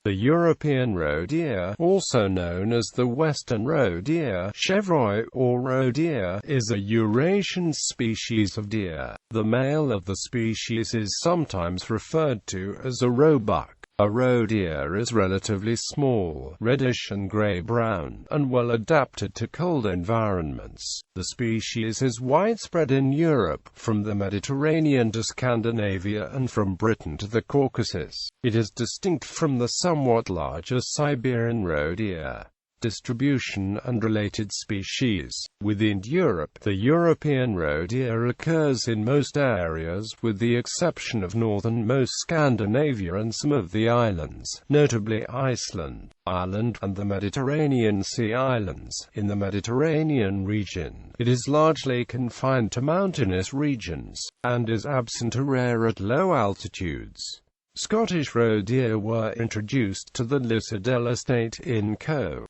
The European roe deer, also known as the western roe deer, chevreuil, or roe deer, is a Eurasian species of deer. The male of the species is sometimes referred to as a roebuck. A roe deer is relatively small, reddish and gray-brown, and well adapted to cold environments. The species is widespread in Europe, from the Mediterranean to Scandinavia and from Britain to the Caucasus. It is distinct from the somewhat larger Siberian roe deer. Distribution and related species. Within Europe, the European roe deer occurs in most areas with the exception of northernmost Scandinavia and some of the islands, notably Iceland, Ireland, and the Mediterranean Sea islands. In the Mediterranean region, it is largely confined to mountainous regions, and is absent or rare at low altitudes. Scottish roe deer were introduced to the Lissadell estate in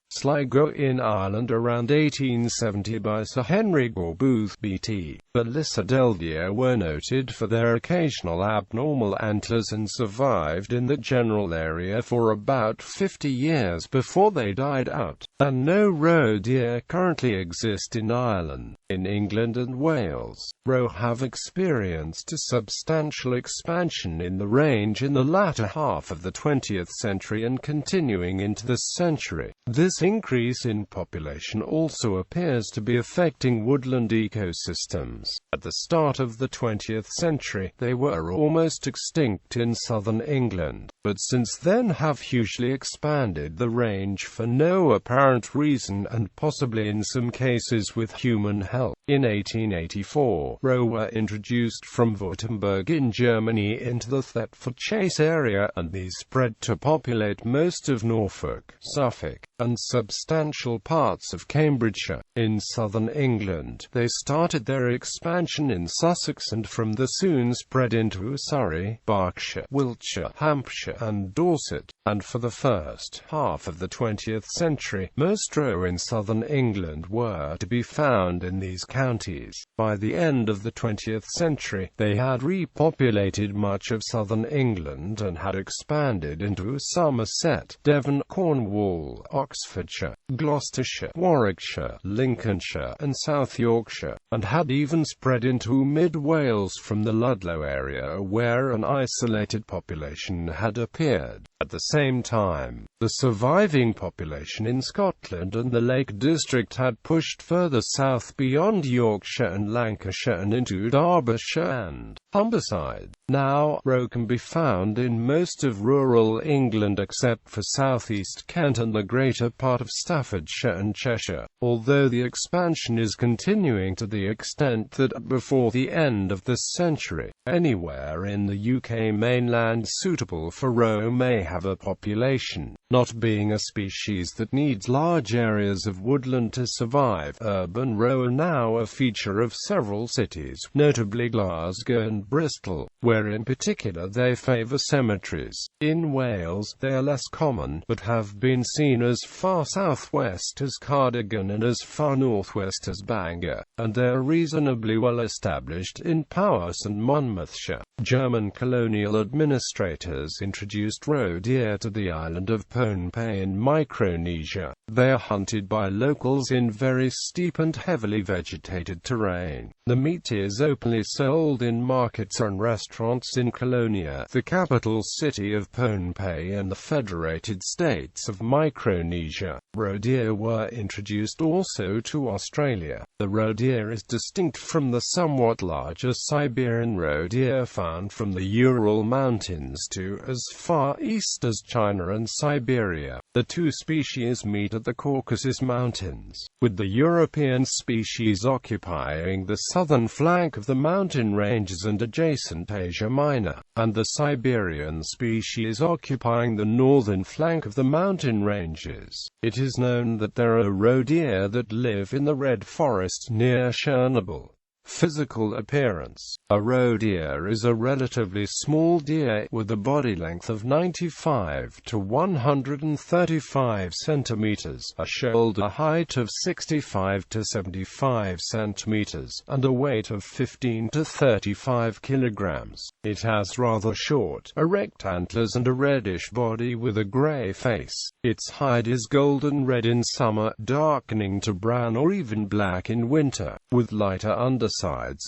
Sligo in Ireland around 1870 by Sir Henry Gore Booth BT. The Lissadell deer were noted for their occasional abnormal antlers and survived in the general area for about 50 years before they died out, and no roe deer currently exist in Ireland. In England and Wales, roe have experienced a substantial expansion in the range in the latter half of the 20th century and continuing into this century. This increase in population also appears to be affecting woodland ecosystems. At the start of the 20th century, they were almost extinct in southern England, but since then have hugely expanded the range for no apparent reason and possibly in some cases with human help. In 1884, roe were introduced from Württemberg in Germany into the Thetford Chase area, and these spread to populate most of Norfolk, Suffolk, and substantial parts of Cambridgeshire. In southern England, they started their expansion in Sussex and from there soon spread into Surrey, Berkshire, Wiltshire, Hampshire, and Dorset. And for the first half of the 20th century, most roe in southern England were to be found in these counties. By the end of the 20th century, they had repopulated much of southern England and had expanded into Somerset, Devon, Cornwall, Oxfordshire, Gloucestershire, Warwickshire, Lincolnshire, and South Yorkshire, and had even spread into mid-Wales from the Ludlow area where an isolated population had appeared. At the same time, the surviving population in Scotland and the Lake District had pushed further south beyond Yorkshire and Lancashire and into Derbyshire and Humberside. Now, roe can be found in most of rural England except for southeast Kent and the greater part of Staffordshire and Cheshire, although the expansion is continuing to the extent that before the end of this century, anywhere in the UK mainland suitable for roe may have a population. Not being a species that needs large areas of woodland to survive, urban roe are now a feature of several cities, notably Glasgow and Bristol, where in particular they favour cemeteries. In Wales, they are less common, but have been seen as far southwest as Cardigan and as far northwest as Bangor, and they are reasonably well established in Powys and Monmouthshire. German colonial administrators introduced roe deer to the island of Pohnpei in Micronesia. They are hunted by locals in very steep and heavily vegetated terrain. The meat is openly sold in markets and restaurants in Colonia, the capital city of Pohnpei and the Federated States of Micronesia. Roe deer were introduced also to Australia. The roe deer is distinct from the somewhat larger Siberian roe deer found from the Ural Mountains to as far east as China and Siberia. The two species meet at the Caucasus Mountains, with the European species occupying the southern flank of the mountain ranges and adjacent Asia Minor, and the Siberian species occupying the northern flank of the mountain ranges. It is known that there are roe deer that live in the Red Forest near Chernobyl. Physical appearance. A roe deer is a relatively small deer with a body length of 95 to 135 centimeters, a shoulder height of 65 to 75 centimeters, and a weight of 15 to 35 kilograms. It has rather short, erect antlers and a reddish body with a gray face. Its hide is golden red in summer, darkening to brown or even black in winter, with lighter undersides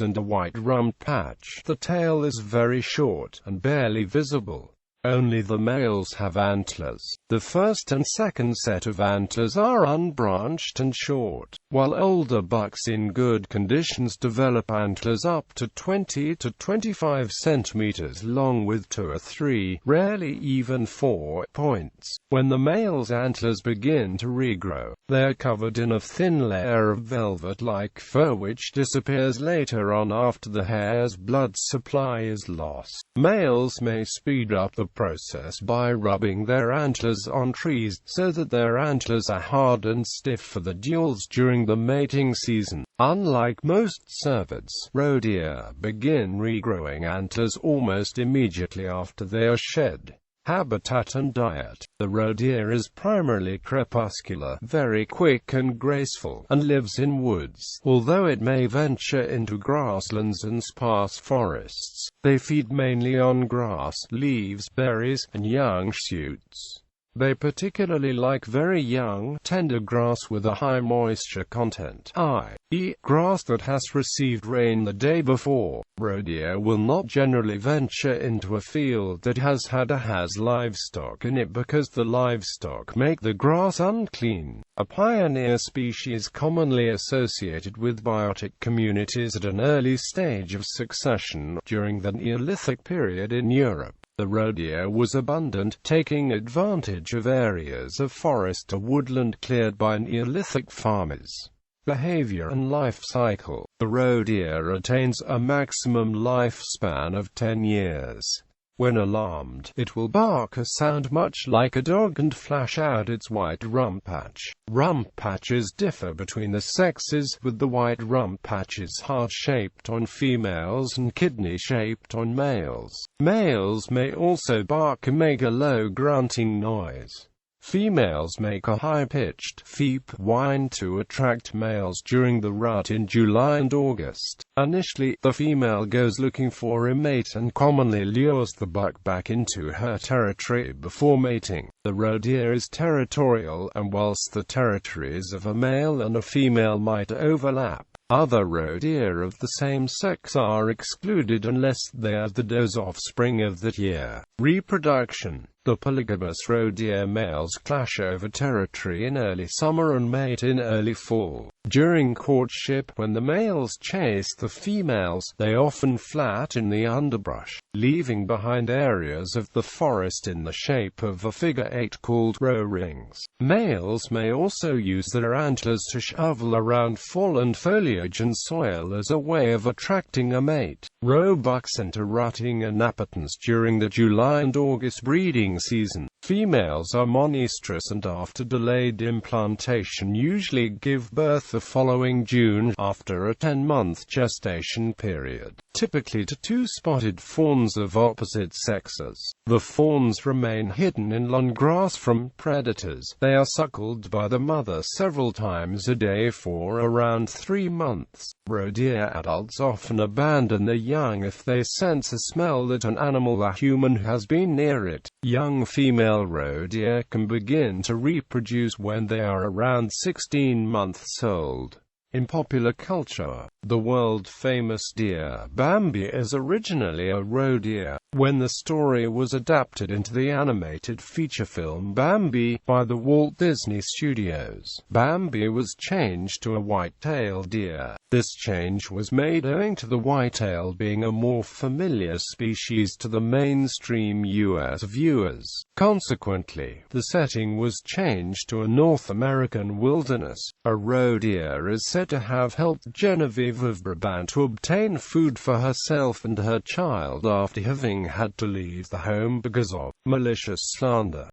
and a white rump patch. The tail is very short and barely visible. Only the males have antlers. The first and second set of antlers are unbranched and short, while older bucks in good conditions develop antlers up to 20 to 25 centimeters long with 2 or 3, rarely even 4, points. When the male's antlers begin to regrow, they are covered in a thin layer of velvet-like fur which disappears later on after the hare's blood supply is lost. Males may speed up the process by rubbing their antlers on trees, so that their antlers are hard and stiff for the duels during the mating season. Unlike most cervids, roe deer begin regrowing antlers almost immediately after they are shed. Habitat and diet. The roe deer is primarily crepuscular, very quick and graceful, and lives in woods. Although it may venture into grasslands and sparse forests, they feed mainly on grass, leaves, berries, and young shoots. They particularly like very young, tender grass with a high moisture content, i.e., grass that has received rain the day before. Roe deer will not generally venture into a field that has livestock in it because the livestock make the grass unclean. A pioneer species commonly associated with biotic communities at an early stage of succession during the Neolithic period in Europe. The roe deer was abundant, taking advantage of areas of forest or woodland cleared by Neolithic farmers. Behavior and life cycle. The roe deer attains a maximum lifespan of 10 years. When alarmed, it will bark a sound much like a dog and flash out its white rump patch. Rump patches differ between the sexes, with the white rump patches heart-shaped on females and kidney-shaped on males. Males may also bark and make a low grunting noise. Females make a high-pitched "feep" whine to attract males during the rut in July and August. Initially, the female goes looking for a mate and commonly lures the buck back into her territory before mating. The roe deer is territorial, and whilst the territories of a male and a female might overlap, other roe deer of the same sex are excluded unless they are the doe's offspring of that year. Reproduction. The polygamous roe deer males clash over territory in early summer and mate in early fall. During courtship, when the males chase the females, they often flat in the underbrush, leaving behind areas of the forest in the shape of a figure 8 called roe rings. Males may also use their antlers to shovel around fallen foliage and soil as a way of attracting a mate. Roe bucks enter rutting and appetence during the July and August breeding season. Females are monoestrous and after delayed implantation usually give birth the following June, after a 10-month gestation period, typically to 2 spotted fawns of opposite sexes. The fawns remain hidden in long grass from predators. They are suckled by the mother several times a day for around 3 months. Roe deer adults often abandon their young if they sense a smell that an animal or human has been near it. Young female roe deer can begin to reproduce when they are around 16 months old. In popular culture, the world-famous deer Bambi is originally a roe deer. When the story was adapted into the animated feature film Bambi by the Walt Disney Studios, Bambi was changed to a white-tailed deer. This change was made owing to the whitetail being a more familiar species to the mainstream U.S. viewers. Consequently, the setting was changed to a North American wilderness. A roe deer is said to have helped Genevieve of Brabant to obtain food for herself and her child after having had to leave the home because of malicious slander.